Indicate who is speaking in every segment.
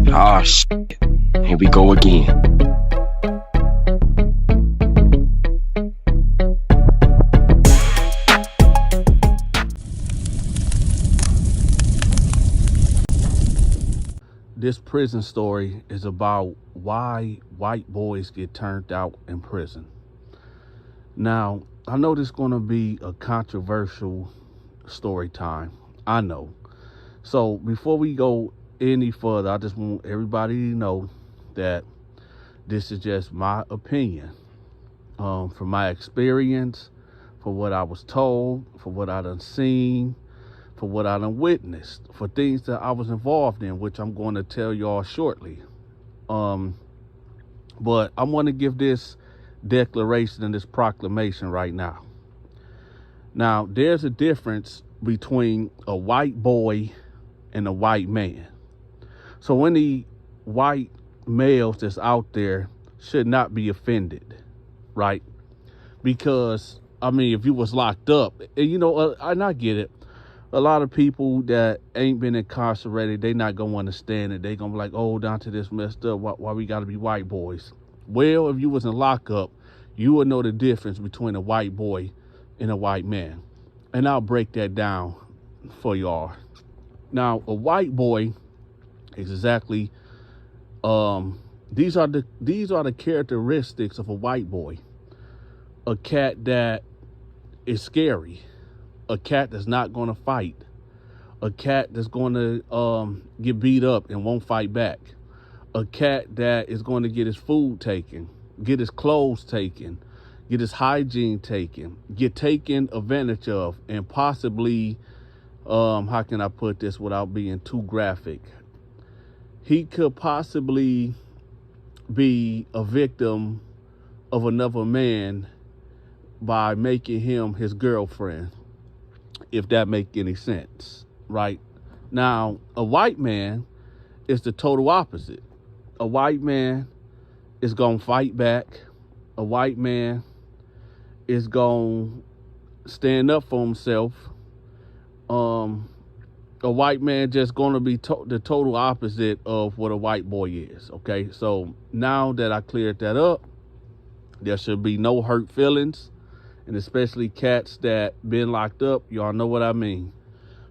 Speaker 1: Ah, shit. Here we go again.
Speaker 2: This prison story is about why white boys get turned out in prison. Now, I know this is going to be a controversial story time. I know. So before we go any further, I just want everybody to know that this is just my opinion, from my experience, for what I was told, for what I done seen, for what I done witnessed, for things that I was involved in, which I'm going to tell y'all shortly. But I want to give this declaration and this proclamation right now. Now, there's a difference between a white boy and a white man. So any white males that's out there should not be offended, right? Because, I mean, if you was locked up, and and I get it, a lot of people that ain't been incarcerated, they not going to understand it. They going to be like, oh, Donta, this messed up. Why we got to be white boys? Well, if you was in lockup, you would know the difference between a white boy and a white man. And I'll break that down for y'all. Now, a white boy is exactly, these are the characteristics of a white boy. A cat that is scary. A cat that's not going to fight. A cat that's going to get beat up and won't fight back. A cat that is going to get his food taken, get his clothes taken, get his hygiene taken, get taken advantage of, and possibly, how can I put this without being too graphic? He could possibly be a victim of another man by making him his girlfriend, if that make any sense, right? Now, a white man is the total opposite. A white man is going to fight back. A white man is going to stand up for himself. A white man just going to be the total opposite of what a white boy is, okay? So now that I cleared that up, there should be no hurt feelings, and especially cats that been locked up, y'all know what I mean.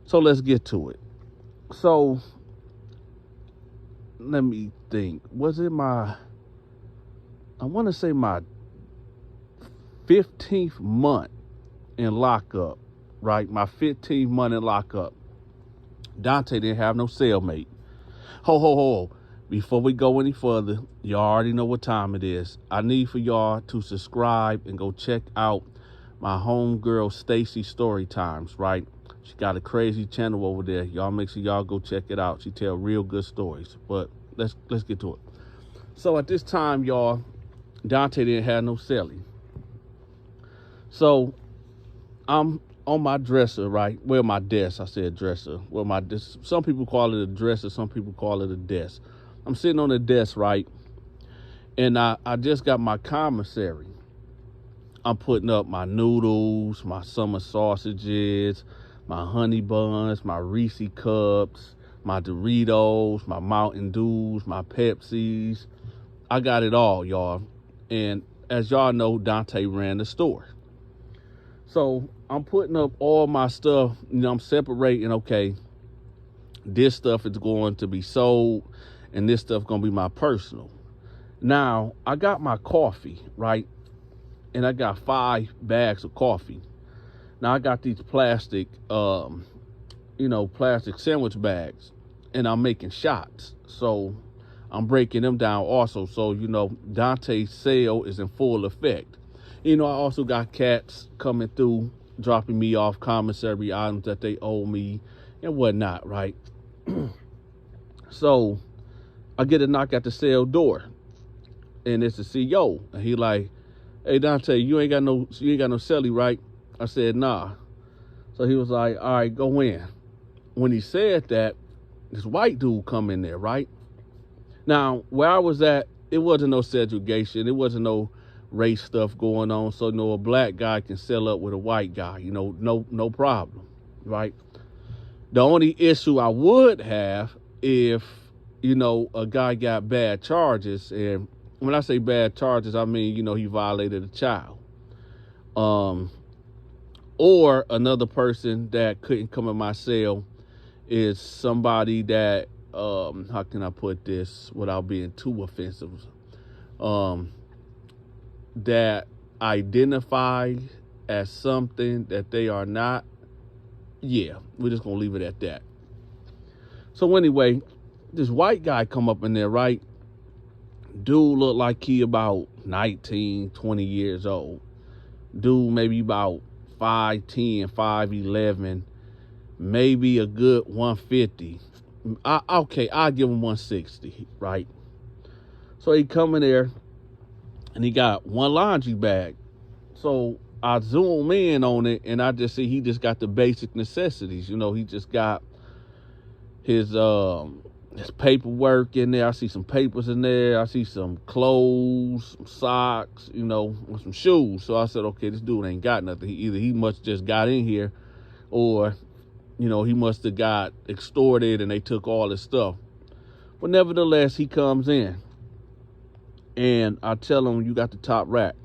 Speaker 2: So let's get to it. So let me think. Was it I want to say my 15th month in lockup, right? My 15th month in lockup. Donta didn't have no cellmate. Ho. Before we go any further, y'all already know what time it is. I need for y'all to subscribe and go check out my homegirl Stacy Story Times, right? She got a crazy channel over there. Y'all make sure y'all go check it out. She tell real good stories. But let's get to it. So at this time, y'all, Donta didn't have no cellie. So I'm on my dresser, right? Well, my desk. I said dresser. Well, some people call it a dresser. Some people call it a desk. I'm sitting on the desk, right? And I just got my commissary. I'm putting up my noodles, my summer sausages, my honey buns, my Reese cups, my Doritos, my Mountain Dews, my Pepsis. I got it all, y'all. And as y'all know, Donta ran the store. So I'm putting up all my stuff. I'm separating, okay, this stuff is going to be sold and this stuff going to be my personal. Now, I got my coffee, right? And I got 5 bags of coffee. Now, I got these plastic sandwich bags, and I'm making shots. So I'm breaking them down also. So, Donta's sale is in full effect. I also got cats coming through, dropping me off commissary items that they owe me and whatnot, right? So I get a knock at the cell door, and it's the CEO, and he like, "Hey, Donta, you ain't got no cellie, right?" I said, "Nah." So he was like, "All right, go in." When he said that, this white dude come in there, right? Now, where I was at, it wasn't no segregation. It wasn't no race stuff going on. So, a black guy can sell up with a white guy, no problem, right? The only issue I would have if, a guy got bad charges, and when I say bad charges, I mean, he violated a child. Or another person that couldn't come in my cell is somebody that, how can I put this without being too offensive? That identify as something that they are not. Yeah, we're just gonna leave it at that. So anyway, this white guy come up in there, right? Dude look like he about 19, 20 years old. Dude maybe about 5'10", 5'11", maybe a good 150. Okay, I'll give him 160, right? So he come in there and he got one laundry bag. So I zoom in on it and I just see he just got the basic necessities. He just got his paperwork in there. I see some papers in there. I see some clothes, some socks, and some shoes. So I said, okay, this dude ain't got nothing. Either he must just got in here or, he must have got extorted and they took all his stuff. But nevertheless, he comes in and I tell him, you got the top rack.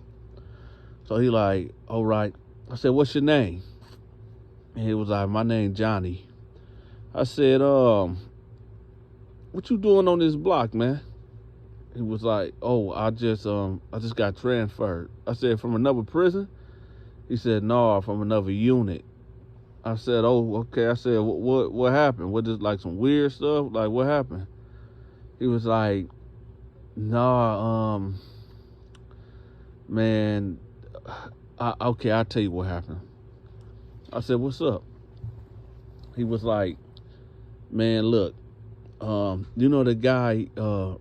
Speaker 2: So he like, all right. I said, what's your name? And he was like, my name Johnny. I said, what you doing on this block, man? He was like, oh, I just got transferred. I said, from another prison? He said, no, from another unit. I said, oh, okay. I said, what happened? What is like some weird stuff? Like, what happened? He was like, nah, man, okay, I'll tell you what happened. I said, what's up? He was like, man, look, the guy,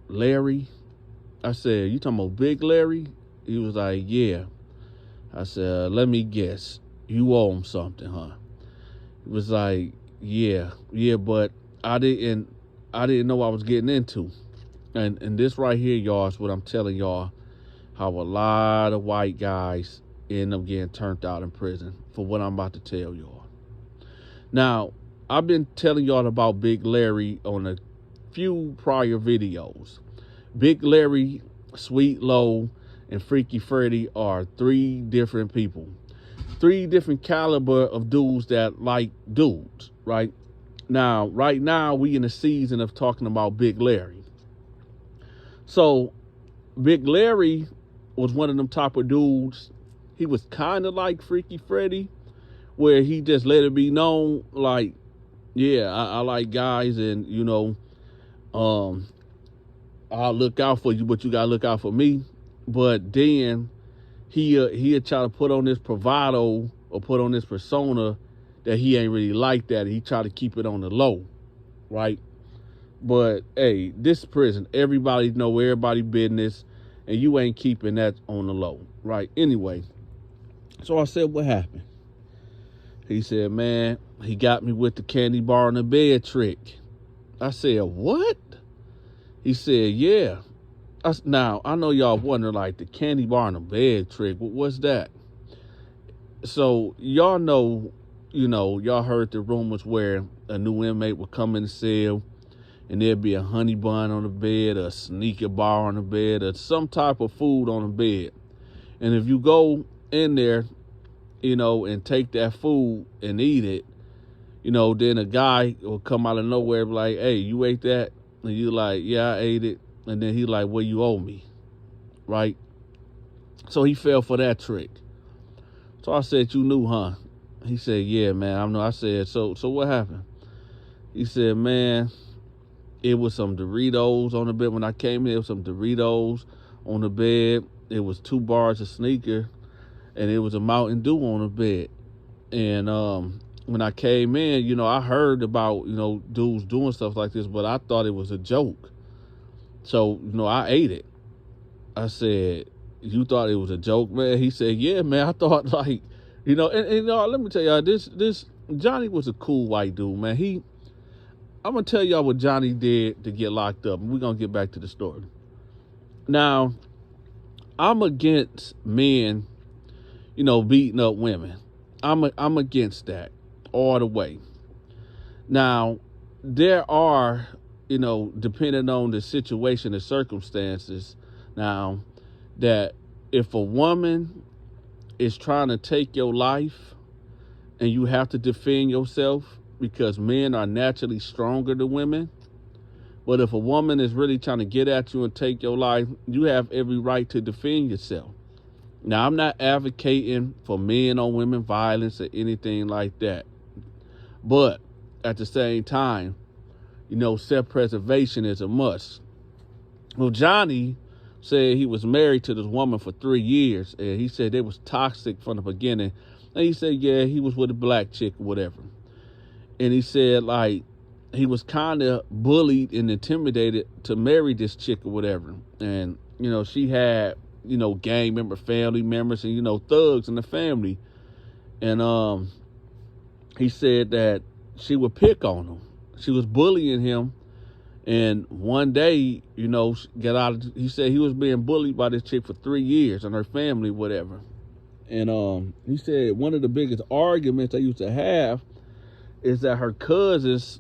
Speaker 2: Larry? I said, you talking about Big Larry? He was like, yeah. I said, let me guess. You owe him something, huh? He was like, yeah, but I didn't know what I was getting into. And this right here, y'all, is what I'm telling y'all, how a lot of white guys end up getting turned out in prison for what I'm about to tell y'all. Now, I've been telling y'all about Big Larry on a few prior videos. Big Larry, Sweet Low, and Freaky Freddy are three different people. Three different caliber of dudes that like dudes, right? Now, right now, we in the season of talking about Big Larry. So, Big Larry was one of them type of dudes. He was kind of like Freaky Freddy, where he just let it be known, like, yeah, I like guys, and I'll look out for you, but you gotta look out for me. But then he'll try to put on this bravado or put on this persona that he ain't really like that. He try to keep it on the low, right? But hey, this prison, everybody know everybody business, and you ain't keeping that on the low, right? Anyway, so I said, what happened? He said, man, he got me with the candy bar on the bed trick. I said, what? He said, yeah. Now, I know y'all wonder, like, the candy bar on the bed trick, what's that? So, y'all know, y'all heard the rumors where a new inmate would come in the cell and there'd be a honey bun on the bed, a Snicker bar on the bed, or some type of food on the bed. And if you go in there, and take that food and eat it, then a guy will come out of nowhere and be like, hey, you ate that? And you like, yeah, I ate it. And then he like, well, you owe me, right? So he fell for that trick. So I said, you knew, huh? He said, yeah, man, I know. I said, so what happened? He said, man, it was some Doritos on the bed. When I came in, it was some Doritos on the bed. It was 2 bars of Sneaker, and it was a Mountain Dew on the bed. And when I came in, I heard about, dudes doing stuff like this, but I thought it was a joke. So, I ate it. I said, you thought it was a joke, man? He said, yeah, man, I thought like, and let me tell y'all, this Johnny was a cool white dude, man. I'm going to tell y'all what Johnny did to get locked up, and we're going to get back to the story. Now, I'm against men, beating up women. I'm against that all the way. Now, there are, depending on the situation and circumstances, now, that if a woman is trying to take your life and you have to defend yourself because men are naturally stronger than women, but if a woman is really trying to get at you and take your life, you have every right to defend yourself. Now, I'm not advocating for men on women violence or anything like that. But at the same time, self-preservation is a must. Well, Johnny said he was married to this woman for 3 years, and he said they was toxic from the beginning. And he said, yeah, he was with a black chick or whatever. And he said, like, he was kind of bullied and intimidated to marry this chick or whatever. And, she had, gang member, family members, and, thugs in the family. And he said that she would pick on him. She was bullying him. And one day, he said he was being bullied by this chick for 3 years and her family, whatever. And he said one of the biggest arguments they used to have is that her cousins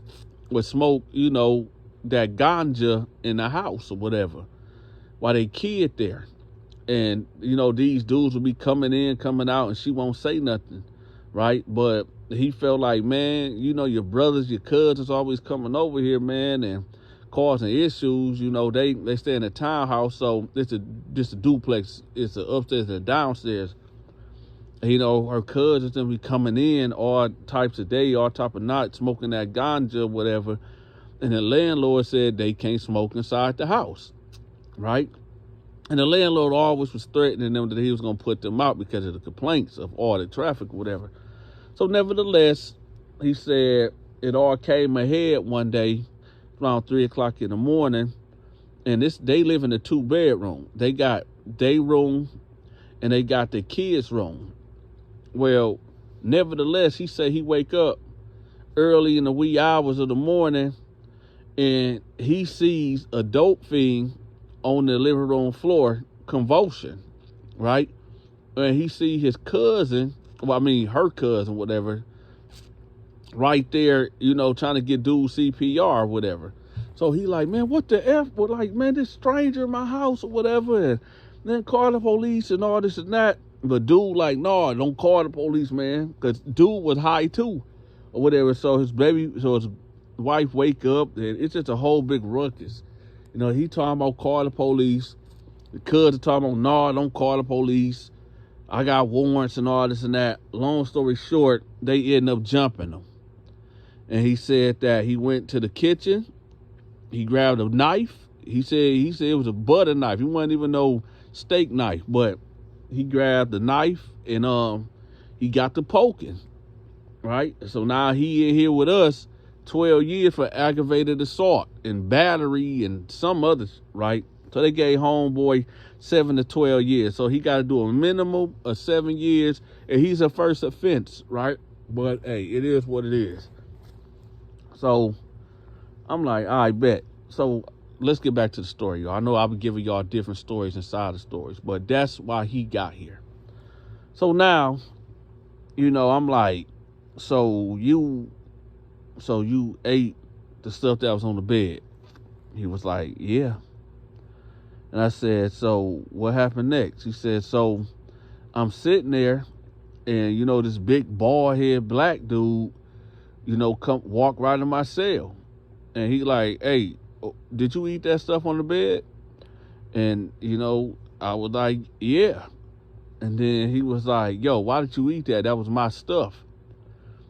Speaker 2: would smoke, that ganja in the house or whatever while they kid there. And, these dudes would be coming in, coming out, and she won't say nothing, right? But he felt like, man, your brothers, your cousins always coming over here, man, and causing issues. They stay in a townhouse, so it's just a duplex. It's an upstairs and a downstairs. Her cousins will be coming in all types of day, all type of night, smoking that ganja, whatever. And the landlord said they can't smoke inside the house, right? And the landlord always was threatening them that he was going to put them out because of the complaints of all the traffic, whatever. So nevertheless, he said it all came ahead one day around 3 o'clock in the morning. And they live in a 2-bedroom. They got day room and they got the kids' room. Well, nevertheless, he said he wake up early in the wee hours of the morning and he sees a dope fiend on the living room floor, convulsion, right? And he see his cousin, her cousin, whatever, right there, trying to get dude CPR or whatever. So he like, man, what the F? But like, man, this stranger in my house or whatever, and then call the police and all this and that. But dude like, no, don't call the police, man, because dude was high too or whatever. So his wife wake up and it's just a whole big ruckus. He talking about call the police. The cousin talking about, no, don't call the police. I got warrants and all this and that. Long story short, they end up jumping him. And he said that he went to the kitchen. He grabbed a knife. He said it was a butter knife. He wasn't even no steak knife, but he grabbed the knife and he got to poking, right? So now he in here with us 12 years for aggravated assault and battery and some others, right? So they gave homeboy 7 to 12 years. So he got to do a minimum of 7 years, and he's a first offense, right? But hey, it is what it is. So I'm like, I bet. So let's get back to the story, y'all. I know I've been giving y'all different stories inside the stories, but that's why he got here. So now, I'm like, so you ate the stuff that was on the bed? He was like, yeah. And I said, so what happened next? He said, so I'm sitting there and, this big bald head black dude, come walk right in my cell. And he like, hey, did you eat that stuff on the bed? And, I was like, yeah. And then he was like, yo, why did you eat that? That was my stuff.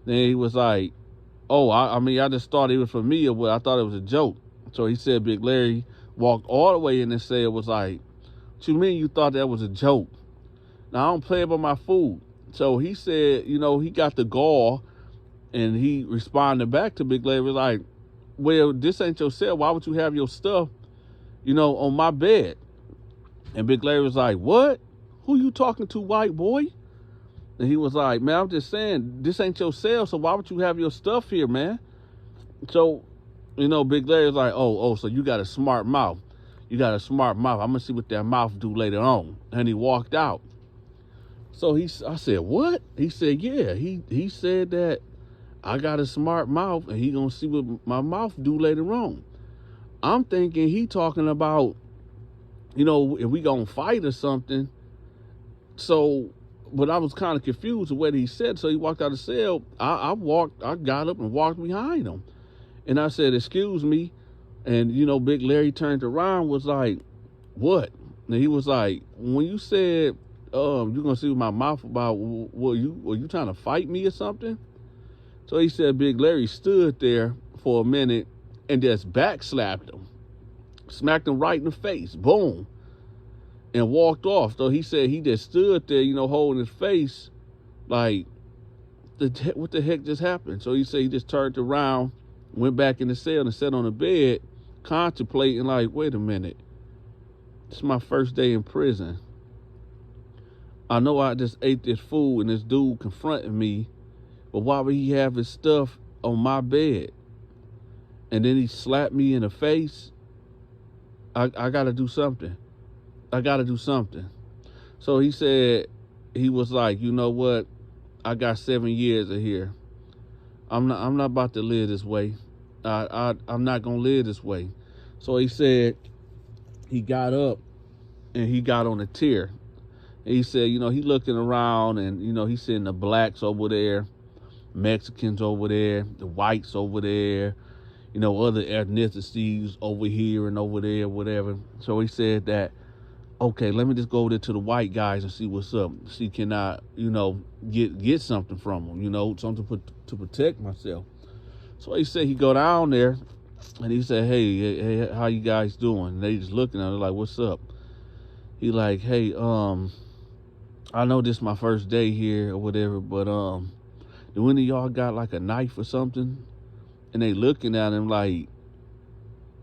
Speaker 2: Then he was like, oh, I just thought it was for me, or I thought it was a joke. So he said Big Larry walked all the way in and said, was like, what you mean you thought that was a joke? Now, I don't play about my food. So he said, he got the gall, and he responded back to Big Larry, was like, well, this ain't your cell. Why would you have your stuff, on my bed? And Big Larry was like, what? Who you talking to, white boy? And he was like, man, I'm just saying, this ain't your cell, so why would you have your stuff here, man? So, Big Larry was like, oh, so you got a smart mouth. You got a smart mouth. I'm going to see what that mouth do later on. And he walked out. So I said, what? He said, yeah. He said that I got a smart mouth, and he gonna see what my mouth do later on. I'm thinking he talking about, if we gonna fight or something. So, but I was kind of confused with what he said. So he walked out of the cell. I got up and walked behind him, and I said, "Excuse me," and Big Larry turned around, was like, "What?" And he was like, "When you said, you gonna see with my mouth about, were you trying to fight me or something?" So he said Big Larry stood there for a minute and just back slapped him, smacked him right in the face, boom, and walked off. So he said he just stood there, holding his face like, what the heck just happened? So he said he just turned around, went back in the cell and sat on the bed, contemplating like, wait a minute, it's my first day in prison. I know I just ate this food and this dude confronted me, but why would he have his stuff on my bed? And then he slapped me in the face. I got to do something. I got to do something. So he said, he was like, you know what? I got 7 years of here. I'm not about to live this way. I'm not going to live this way. So he said he got up and he got on a tier. And he said, he looking around and, he's seeing the blacks over there, Mexicans over there, the whites over there, other ethnicities over here and over there, whatever. So he said that, okay, let me just go over there to the white guys and see what's up. See, can I, get something from them, something to protect myself. So he said he go down there and he said, hey, how you guys doing? And they just looking at him like, what's up? He like, hey, I know this is my first day here or whatever, but do any of y'all got like a knife or something? And they looking at him like,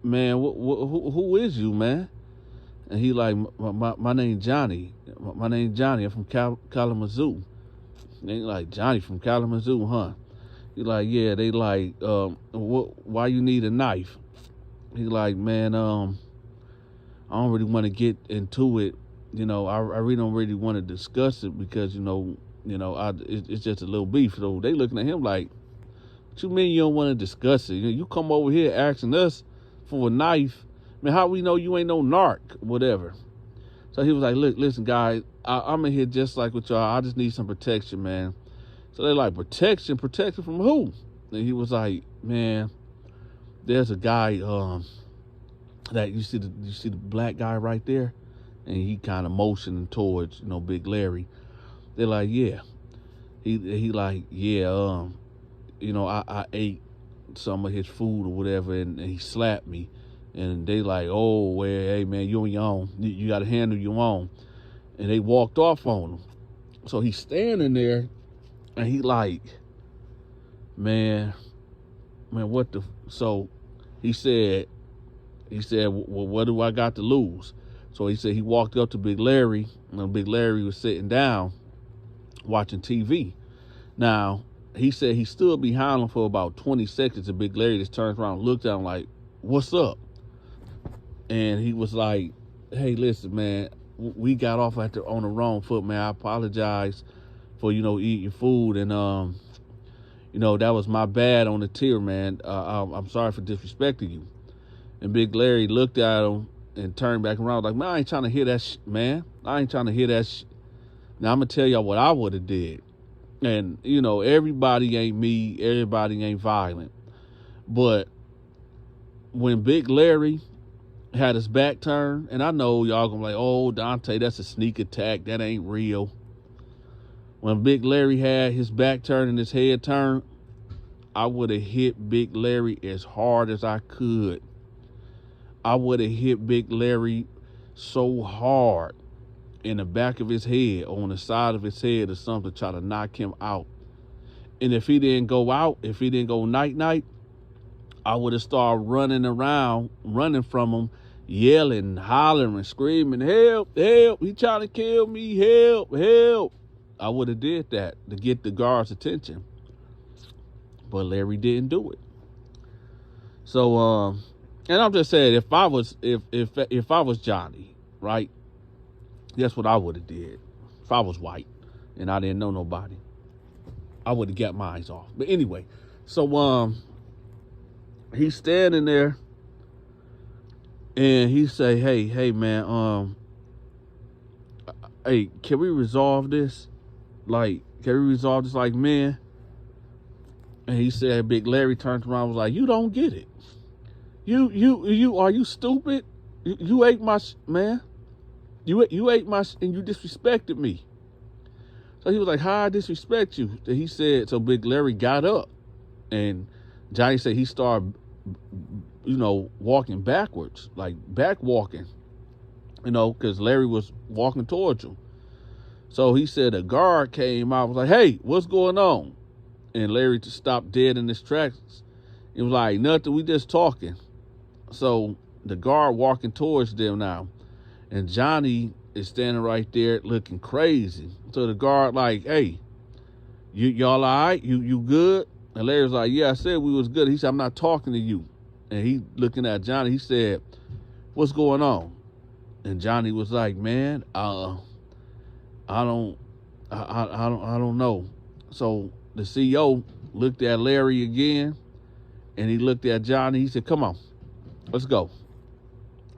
Speaker 2: man, who is you, man? And he like, my name Johnny. My name Johnny. I'm from Kalamazoo. And they like, Johnny from Kalamazoo, huh? He like, yeah. They like, why you need a knife? He like, man, I don't really want to get into it. I really don't really want to discuss it because, it's just a little beef. So they looking at him like, what you mean you don't want to discuss it? You come over here asking us for a knife. Man, how we know you ain't no narc, whatever. So he was like, look, listen, guys, I'm in here just like with y'all. I just need some protection, man. So they're like, protection from who? And he was like, man, there's a guy that you see the black guy right there, and he kind of motioning towards Big Larry. They're like, yeah. He like, yeah. I ate some of his food or whatever, and he slapped me. And they like, oh, well, hey, man, you on your own. You got to handle your own. And they walked off on him. So he's standing there, and he like, man, what the? So he said, well, what do I got to lose? So he said he walked up to Big Larry, and Big Larry was sitting down watching TV. Now, he said he stood behind him for about 20 seconds, and Big Larry just turned around and looked at him like, what's up? And he was like, hey, listen, man, we got off on the wrong foot, man. I apologize for, eating your food. And, that was my bad on the tier, man. I'm sorry for disrespecting you. And Big Larry looked at him and turned back around like, man, I ain't trying to hear that shit, man. I ain't trying to hear that shit. Now, I'm going to tell y'all what I would have did. And, everybody ain't me. Everybody ain't violent. But when Big Larry had his back turned, and I know y'all gonna be like, oh, Dante, that's a sneak attack. That ain't real. When Big Larry had his back turned and his head turned, I would have hit Big Larry as hard as I could. I would have hit Big Larry so hard in the back of his head, on the side of his head or something, to try to knock him out. And if he didn't go out, if he didn't go night-night, I would have started running from him, yelling, hollering, screaming, help, help, he trying to kill me, help, help. I would have did that to get the guards' attention. But Larry didn't do it. So, and I'm just saying, if I was Johnny, right, that's what I would have did. If I was white and I didn't know nobody, I would have got mine off. But anyway, So he's standing there and he say, hey man, hey, can we resolve this? Like, can we resolve this like men? And he said, Big Larry turned around and was like, you don't get it. You are you stupid? You ate my man. You ate my and you disrespected me. So he was like, how I disrespect you? And he said, so Big Larry got up and Johnny said he started, walking backwards, like back walking, because Larry was walking towards him. So he said a guard came out, was like, hey, what's going on? And Larry just stopped dead in his tracks. It was like, nothing, we just talking. So the guard walking towards them now. And Johnny is standing right there looking crazy. So the guard like, hey, y'all all right? You good? And Larry's like, yeah, I said we was good. He said, I'm not talking to you. And he looking at Johnny, he said, what's going on? And Johnny was like, man, I don't know. So the CEO looked at Larry again and he looked at Johnny. He said, come on, let's go.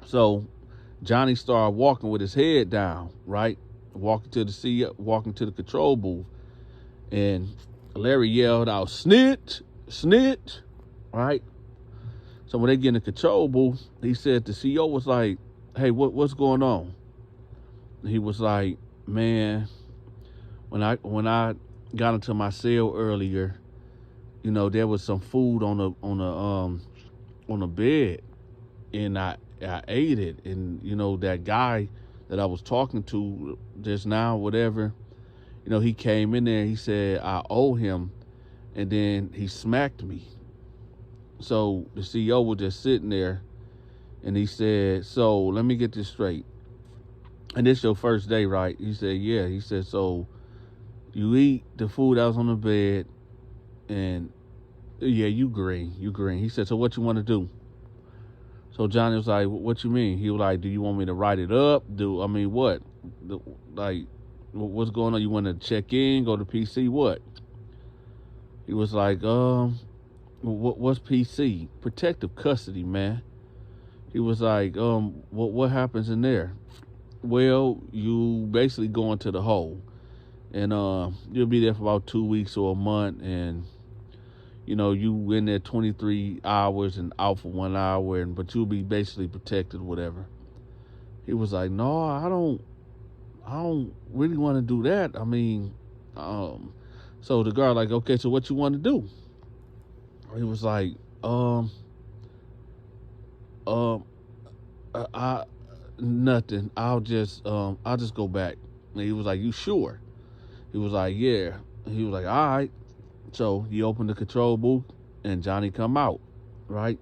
Speaker 2: So Johnny started walking with his head down, right? Walking to the CEO, walking to the control booth. And Larry yelled out, snitch, snitch, right? So when they get in the control booth, he said the CEO was like, hey, what's going on? And he was like, man, when I got into my cell earlier, there was some food on the bed, and I ate it, and that guy that I was talking to just now, whatever, he came in there, he said I owe him, and then he smacked me. So the CEO was just sitting there, and he said, so let me get this straight. And this your first day, right? He said, yeah. He said, so you eat the food that was on the bed, and yeah, you green. He said, so what you want to do? So Johnny was like, what you mean? He was like, do you want me to write it up? What? What's going on? You want to check in, go to PC, what? He was like, what's PC? Protective custody, man. He was like, what happens in there? Well, you basically go into the hole, and you'll be there for about 2 weeks or a month, and you in there 23 hours and out for 1 hour, but you'll be basically protected, whatever. He was like, no, I don't really want to do that. So the guard like, okay, so what you want to do? He was like, nothing. I'll just go back. And he was like, you sure? He was like, yeah. He was like, all right. So he opened the control booth and Johnny come out, right?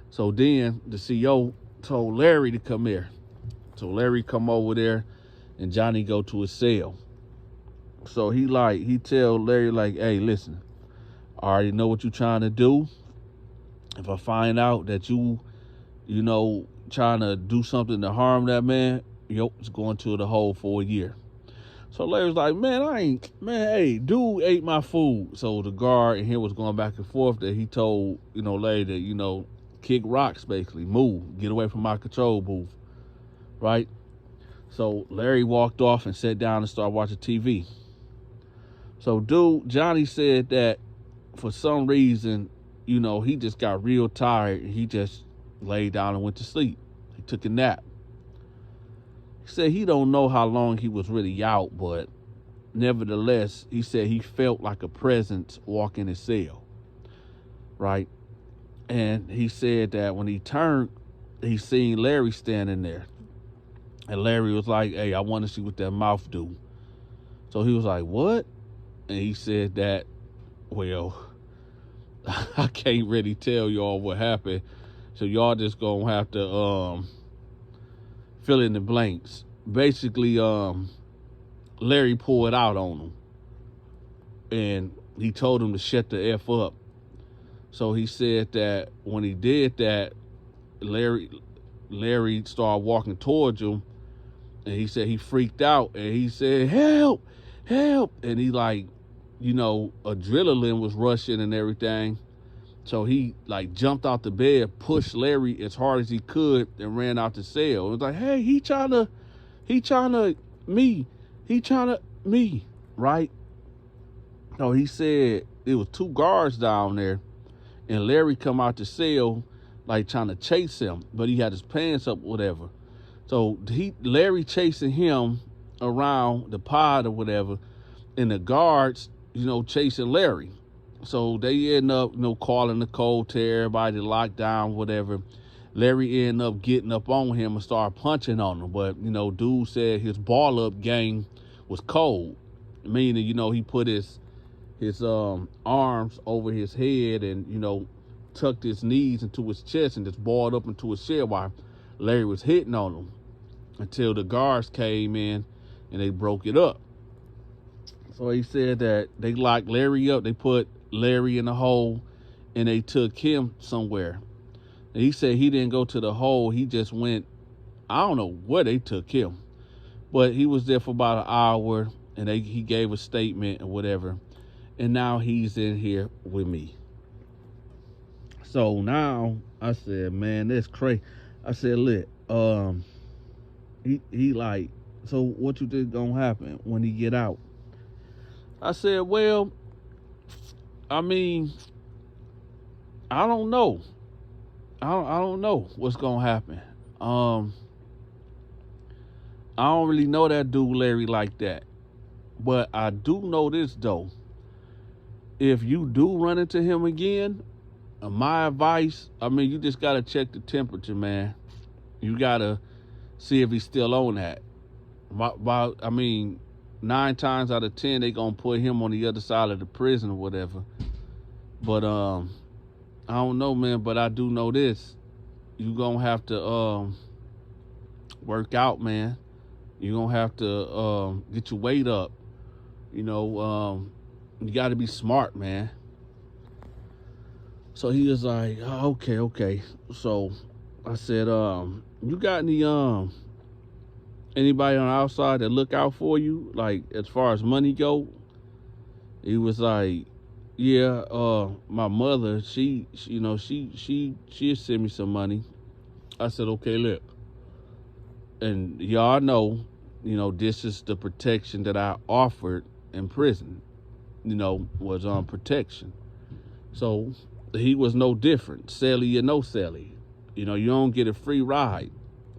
Speaker 2: So then the CEO told Larry to come here. So Larry come over there and Johnny go to his cell. So he tell Larry like, hey, listen, I already know what you trying to do. If I find out that you trying to do something to harm that man, it's going to the hole for a year. So Larry's like, man, hey, dude ate my food. So the guard and him was going back and forth that he told, Larry to, kick rocks, basically, move, get away from my control booth, right? So Larry walked off and sat down and started watching TV. So Johnny said that for some reason, he just got real tired. He just laid down and went to sleep. He took a nap. He said he don't know how long he was really out, but nevertheless, he said he felt like a presence walking his cell, right? And he said that when he turned, he seen Larry standing there. And Larry was like, hey, I want to see what that mouth do. So he was like, what? And he said that, well, I can't really tell y'all what happened. So y'all just gonna have to fill in the blanks. Basically, Larry pulled out on him. And he told him to shut the F up. So he said that when he did that, Larry started walking towards him. And he said he freaked out. And he said, help, help. And he adrenaline was rushing and everything. So he like jumped out the bed, pushed Larry as hard as he could, and ran out the cell. It was like, hey, he trying to me, right? So he said it was 2 guards down there, and Larry come out the cell like trying to chase him, but he had his pants up, whatever. So Larry chasing him around the pod or whatever, and the guards, chasing Larry. So they end up, calling the cold to everybody, locked down, whatever. Larry ended up getting up on him and started punching on him. But, dude said his ball up game was cold. Meaning, he put his arms over his head and, tucked his knees into his chest and just balled up into his chair while Larry was hitting on him until the guards came in and they broke it up. So he said that they locked Larry up. They put Larry in the hole and they took him somewhere. And he said he didn't go to the hole. He just went, I don't know where they took him, but he was there for about an hour and he gave a statement or whatever. And now he's in here with me. So now I said, man, that's crazy. I said, look, he like, so what you think gonna happen when he get out? I said, well, I mean, I don't know. I don't know what's gonna happen. I don't really know that dude Larry like that. But I do know this though. If you do run into him again, my advice, you just gotta check the temperature, man. You gotta see if he's still on that. 9 times out of 10, they gonna put him on the other side of the prison or whatever. But I don't know, man. But I do know this: you gonna have to work out, man. You gonna have to get your weight up. You got to be smart, man. So he was like, oh, okay. So I said, you got any anybody on the outside that look out for you, like as far as money go? He was like, yeah, my mother, she'll send me some money. I said, okay, look, and y'all know, this is the protection that I offered in prison, was on protection. So he was no different, celly or no celly. You don't get a free ride.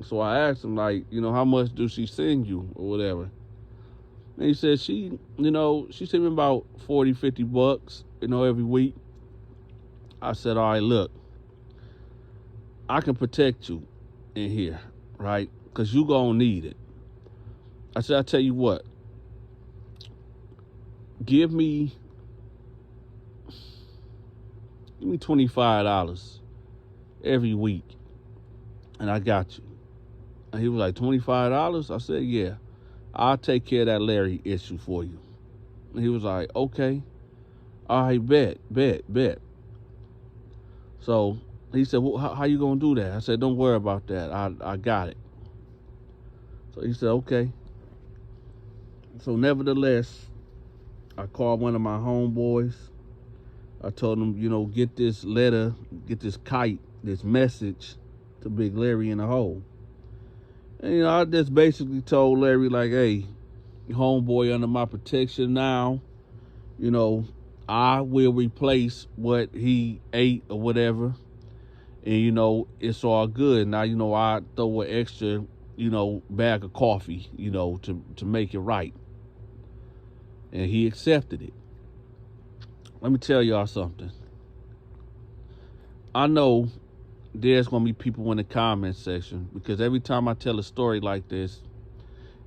Speaker 2: So I asked him, like, how much do she send you or whatever? And he said she sent me about $40-50, every week. I said, all right, look, I can protect you in here, right? Because you gonna need it. I said, I tell you what, give me $25 every week, and I got you. And he was like, $25? I said, yeah, I'll take care of that Larry issue for you. And he was like, okay, all right, bet. So he said, well, how you gonna do that? I said, don't worry about that. I got it. So he said, okay. So nevertheless, I called one of my homeboys. I told him, get this letter, get this kite, this message to Big Larry in the hole. And, I just basically told Larry, like, hey, homeboy under my protection now. I will replace what he ate or whatever. And, it's all good. Now, I throw an extra, bag of coffee, to make it right. And he accepted it. Let me tell y'all something. I know there's going to be people in the comment section, because every time I tell a story like this,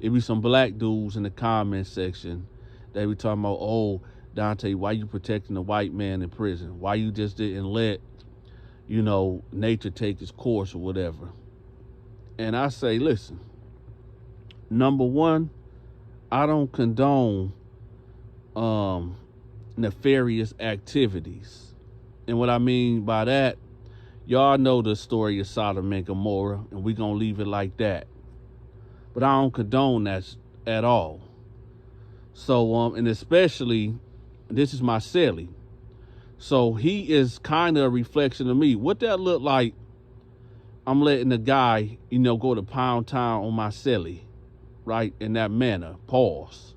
Speaker 2: it be some black dudes in the comment section. They be talking about, oh, Dante, why you protecting the white man in prison? Why you just didn't let, nature take its course or whatever? And I say, listen, number one, I don't condone nefarious activities. And what I mean by that, y'all know the story of Sodom and Gomorrah, and we're going to leave it like that. But I don't condone that at all. So, and especially This is my celly. So he is kind of a reflection of me. What that look like, I'm letting the guy, go to pound town on my celly, right? In that manner, pause.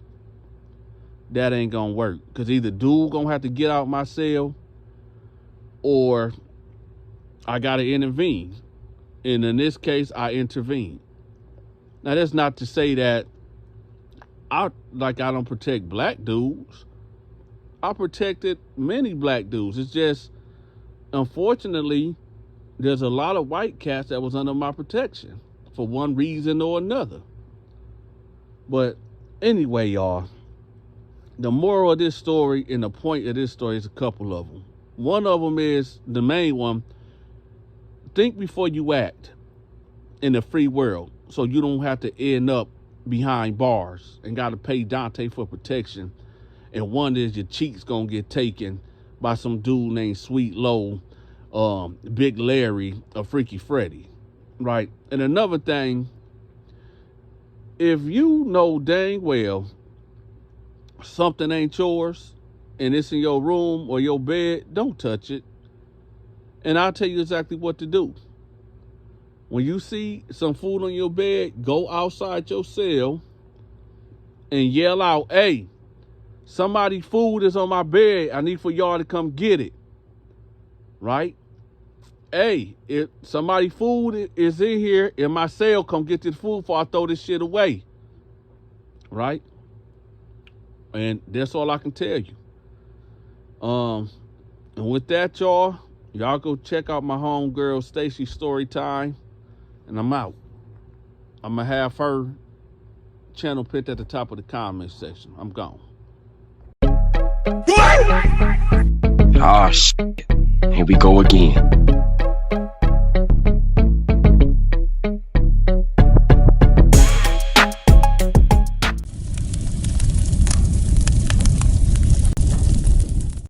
Speaker 2: That ain't gonna work. Because either dude gonna have to get out my cell or I gotta intervene. And in this case, I intervene. Now, that's not to say that I don't protect black dudes. I protected many black dudes. It's just, unfortunately, there's a lot of white cats that was under my protection for one reason or another. But anyway, y'all, the moral of this story and the point of this story is a couple of them. One of them is, the main one, think before you act in the free world so you don't have to end up behind bars and got to pay Dante for protection. And one is your cheeks going to get taken by some dude named Sweet Low, Big Larry, or Freaky Freddy, right? And another thing, if you know dang well something ain't yours and it's in your room or your bed, don't touch it. And I'll tell you exactly what to do. When you see some food on your bed, go outside your cell and yell out, "Hey, somebody's food is on my bed. I need for y'all to come get it." Right? "Hey, if somebody's food is in here in my cell, come get this food before I throw this shit away." Right? And that's all I can tell you. And with that, y'all go check out my homegirl Stacy Storytime, and I'm out. I'm gonna have her channel pinned at the top of the comment section. I'm gone.
Speaker 1: Ah, shit. Here we go again.